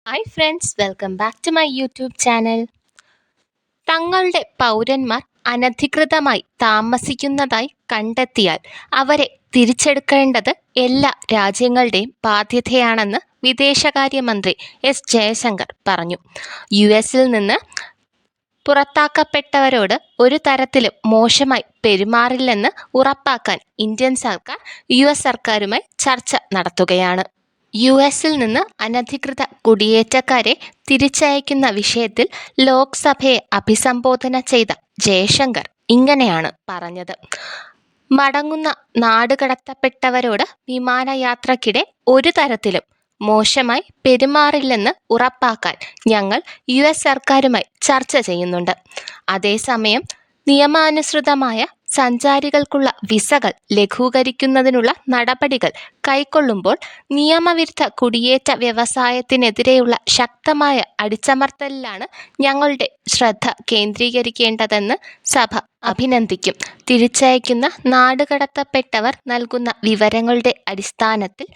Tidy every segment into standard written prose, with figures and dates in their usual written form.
Hi friends, welcome back to my YouTube channel. തങ്ങളുടെ പൗരന്മാർ അനധികൃതമായി താമസിക്കുന്നതായി കണ്ടെത്തിയാൽ അവരെ തിരിച്ചെടുക്കേണ്ടത് എല്ലാ രാജ്യങ്ങളുടെയും ബാധ്യതയാണെന്ന് വിദേശകാര്യമന്ത്രി എസ് ജയശങ്കർ പറഞ്ഞു. US-ൽ നിന്ന് പുറത്താക്കപ്പെട്ടവരോട് ഒരു തരത്തിലും മോശമായി പെരുമാറില്ലെന്ന് ഉറപ്പാക്കാൻ ഇന്ത്യൻ സർക്കാർ US സർക്കാരുമായി ചർച്ച നടത്തുകയാണ്. US-ൽ നിന്ന് അനധികൃത കുടിയേറ്റക്കാരെ തിരിച്ചയക്കുന്ന വിഷയത്തിൽ ലോക്സഭയെ അഭിസംബോധന ചെയ്ത ജയശങ്കർ ഇങ്ങനെയാണ് പറഞ്ഞത്. മടങ്ങുന്ന നാടുകടത്തപ്പെട്ടവരോട് വിമാനയാത്രക്കിടെ ഒരു തരത്തിലും മോശമായി പെരുമാറില്ലെന്ന് ഉറപ്പാക്കാൻ ഞങ്ങൾ US സർക്കാരുമായി ചർച്ച ചെയ്യുന്നുണ്ട്. അതേസമയം നിയമാനുസൃതമായ സഞ്ചാരികൾക്കുള്ള വിസകൾ ലഘൂകരിക്കുന്നതിനുള്ള നടപടികൾ കൈക്കൊള്ളുമ്പോൾ നിയമവിരുദ്ധ കുടിയേറ്റ വ്യവസായത്തിനെതിരെയുള്ള ശക്തമായ അടിച്ചമർത്തലിലാണ് ഞങ്ങളുടെ ശ്രദ്ധ കേന്ദ്രീകരിക്കേണ്ടതെന്ന് സഭ അഭിനന്ദിക്കും. തിരിച്ചയക്കുന്ന നാടുകടത്തപ്പെട്ടവർ നൽകുന്ന വിവരങ്ങളുടെ അടിസ്ഥാനത്തിൽ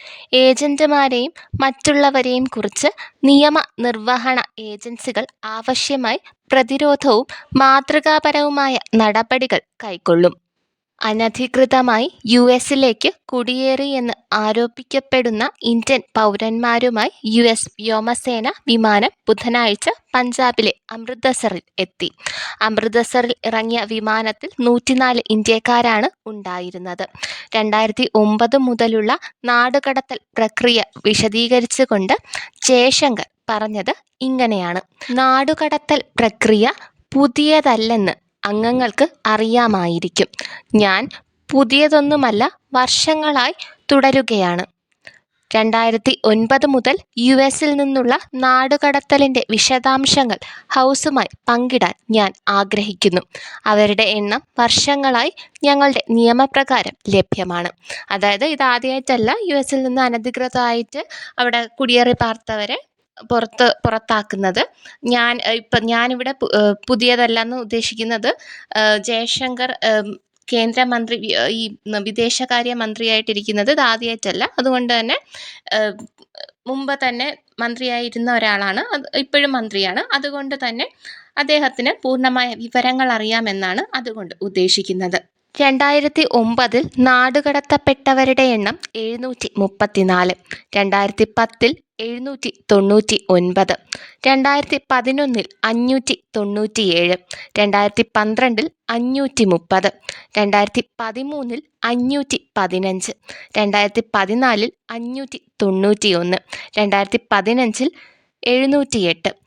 ഏജന്റുമാരെയും മറ്റുള്ളവരെയും കുറിച്ച് നിയമനിർവഹണ ഏജൻസികൾ ആവശ്യമായി പ്രതിരോധവും മാതൃകാപരവുമായ നടപടികൾ കൈക്കൊള്ളും. അനധികൃതമായി US-ലേക്ക് കുടിയേറിയെന്ന് ആരോപിക്കപ്പെടുന്ന ഇന്ത്യൻ പൗരന്മാരുമായി US വ്യോമസേന വിമാനം ബുധനാഴ്ച പഞ്ചാബിലെ അമൃതസറിൽ എത്തി. അമൃതസറിൽ ഇറങ്ങിയ വിമാനത്തിൽ 104 ഇന്ത്യക്കാരാണ് ഉണ്ടായിരുന്നത്. 2009 മുതലുള്ള നാടുകടത്തൽ പ്രക്രിയ വിശദീകരിച്ചുകൊണ്ട് ജയശങ്കർ പറഞ്ഞത് ഇങ്ങനെയാണ്. നാടുകടത്തൽ പ്രക്രിയ പുതിയതല്ലെന്ന് അംഗങ്ങൾക്ക് അറിയാമായിരിക്കും. ഞാൻ പുതിയതൊന്നുമല്ല, വർഷങ്ങളായി തുടരുകയാണ്. 2009 മുതൽ US-ൽ നിന്നുള്ള നാടുകടത്തലിൻ്റെ വിശദാംശങ്ങൾ ഹൗസുമായി പങ്കിടാൻ ഞാൻ ആഗ്രഹിക്കുന്നു. അവരുടെ എണ്ണം വർഷങ്ങളായി ഞങ്ങളുടെ നിയമപ്രകാരം ലഭ്യമാണ്. അതായത് ഇതാദ്യമായിട്ടല്ല US-ൽ നിന്ന് അനധികൃതമായിട്ട് അവിടെ കുടിയേറി പാർത്തവരെ പുറത്താക്കുന്നത്. ഞാനിവിടെ പുതിയതല്ലെന്ന് ഉദ്ദേശിക്കുന്നത് ജയശങ്കർ കേന്ദ്രമന്ത്രി ഈ വിദേശകാര്യ മന്ത്രിയായിട്ടിരിക്കുന്നത് ഇതാദ്യമായിട്ടല്ല. അതുകൊണ്ട് തന്നെ മുമ്പ് തന്നെ മന്ത്രിയായിരുന്ന ഒരാളാണ്, ഇപ്പോഴും മന്ത്രിയാണ്. അതുകൊണ്ട് തന്നെ അദ്ദേഹത്തിന് പൂർണ്ണമായ വിവരങ്ങൾ അറിയാമെന്നാണ് അതുകൊണ്ട് ഉദ്ദേശിക്കുന്നത്. 2009 നാടുകടത്തപ്പെട്ടവരുടെ എണ്ണം 734, 2010 799, 2011 597, 2012 530, 2013 515, 2014 591, 2015 708, 2006 20103, 13103, 11080,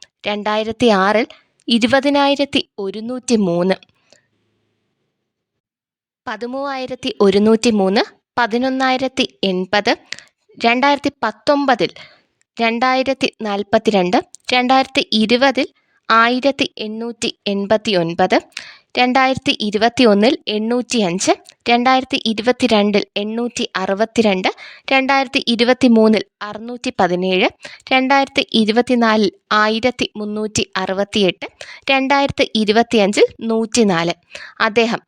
2019 2042, 2020 1889, 2021 805, 2022 862, 2023 617, 2024 1368, 2025 104. അദ്ദേഹം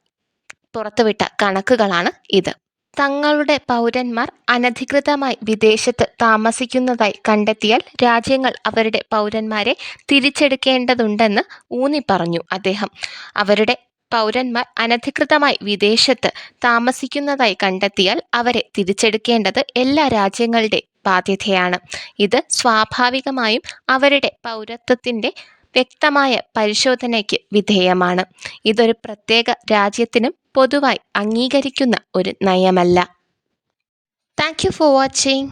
പുറത്തുവിട്ട കണക്കുകളാണ് ഇത്. തങ്ങളുടെ പൗരന്മാർ അനധികൃതമായി വിദേശത്ത് താമസിക്കുന്നതായി കണ്ടെത്തിയാൽ രാജ്യങ്ങൾ അവരുടെ പൗരന്മാരെ തിരിച്ചെടുക്കേണ്ടതുണ്ടെന്ന് ഊന്നിപ്പറഞ്ഞു അദ്ദേഹം. അവരുടെ പൗരന്മാർ അനധികൃതമായി വിദേശത്ത് താമസിക്കുന്നതായി കണ്ടെത്തിയാൽ അവരെ തിരിച്ചെടുക്കേണ്ടത് എല്ലാ രാജ്യങ്ങളുടെ ബാധ്യതയാണ്. ഇത് സ്വാഭാവികമായും അവരുടെ പൗരത്വത്തിൻ്റെ വ്യക്തമായ പരിശോധനയ്ക്ക് വിധേയമാണ്. ഇതൊരു പ്രത്യേക രാജ്യത്തിനും പൊതുവായി അംഗീകരിക്കുന്ന ഒരു നയമല്ല. Thank you for watching.